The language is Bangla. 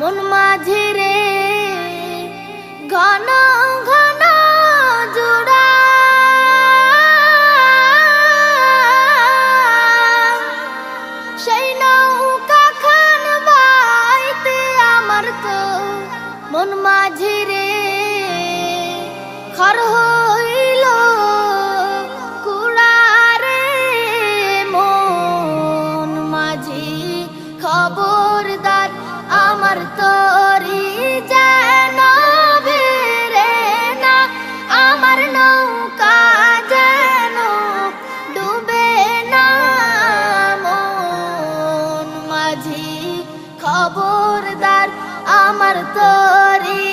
মন মাঝি রে ঘন ঘন জোড়া সেই নৌকা খান বাইতে আমার তো মন মাঝি রে খর হইল কুড়ারে মন মাঝি খবরদার আমার তরি যেন বেরে না আমার নৌকা যেন ডুবে না মন মাঝি খবরদার আমার তরি